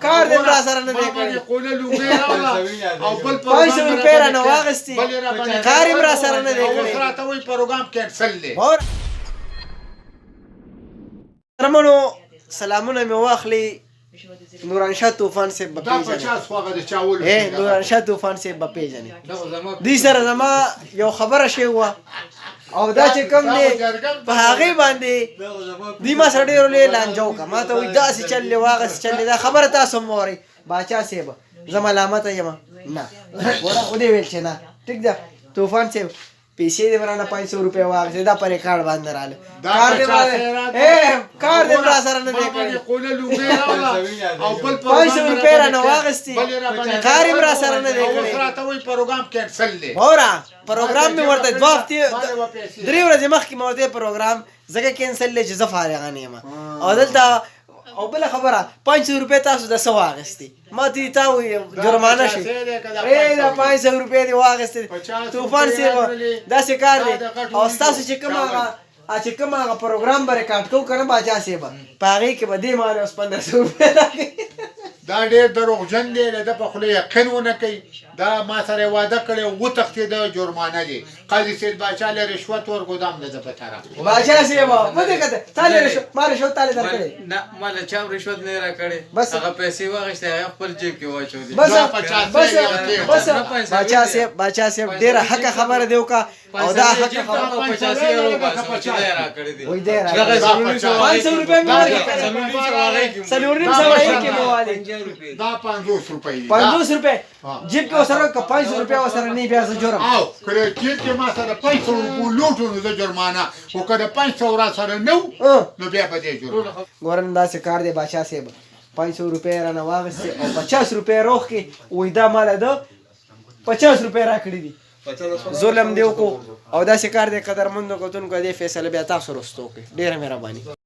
کار دې را سره نه دی کړی 500 روپۍ رانه واخیستې کار یې را سره نه دی کړی راته وایي پروګرام کینسل دی رمنو سلامونه مې واخلي نورانشاه طوفان صاحب به پیژنې نورانشاه طوفان صاحب به پیژنې دوی سره زما یو خبره شوې وه او دا چې کوم دی په هغې باندې دوی ما سره ډېر لوی لانجه وکړه ما ته وایي داسې چل دی واغسې چل دی دا خبره تاسو هم واورئ باچا صاحب زه ملامته یم نه ودې ویل چې نه ټیک ده طوفان صاحب پیسې دې رانه 500 روپۍ واخیستې دا په ریکارډ باندې راغله کار دې را سره نه دی کړی 500 روپۍ رانه واخیستې کار یې را سره نه دی کړی راته وایي پروګرام کینسل دی وره پروګرام مې ورته 2 هفتې 3 ورځې مخکې مې ورته پروګرام ځکه کینسل دی چې زه فارغه نه یم او دلته او بله خبره 500 روپۍ تاسو د څه واخیستې ما ته تا وایي جرمانه شي دا 500 روپۍ دې واخیستې طوفان صاحب داسې کار دی او ستاسو چې کوم هغه پروګرام به ریکارډ کوو که نه باچا صاحب په هغې کې به دې ما اوس 1500 روپۍ راکړي دا ډېر دروغجن دی د ده په خوله یقین ونه کوي دا ما سره واده کړی وتښتېده جرمانه دی قاضي سید باچا له رشوت ورګو د ده په طرف باچا صاحب ودې کته تا له رشوت ما رشوت تا له درکړې نه ما له چا رشوت نه راکړې هغه پیسې واغېستې هغه خپل جیب کې واچولې باچا صاحب ډېره حقه خبره دی وکړه او دا حقه خبره 85 یورو چې دی راکړې دي وای دی 500 روپۍ مې ورکړې څلورنیم سوه یې کې مې والي دا 500 روپۍ 500 روپۍ جیب کې وسره که 500 روپۍ وسره نه بیا زه جرم او که جیب کې ما سره 500 روپۍ لوټو نو زه جرمانه خو که د 500 را سره نه نو بیا به دې جرم ګورم داسې کار دی باچا صاحب 500 روپۍ رانه واخیستې او 50 روپۍ روغ کې وایي دا ماله ده 50 روپۍ راکړي دي ظلم دی وکړو او داسې کار دی قدرمندو کتونکو دې فیصله بیا تاسو وروسته وکړئ ډېره مهرباني